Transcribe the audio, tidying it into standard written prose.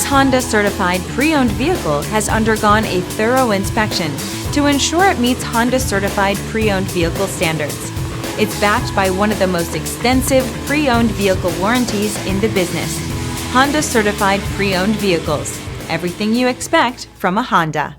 This Honda Certified pre-owned vehicle has undergone a thorough inspection to ensure it meets Honda Certified pre-owned vehicle standards. It's backed by one of the most extensive pre-owned vehicle warranties in the business. Honda Certified pre-owned vehicles. Everything you expect from a Honda.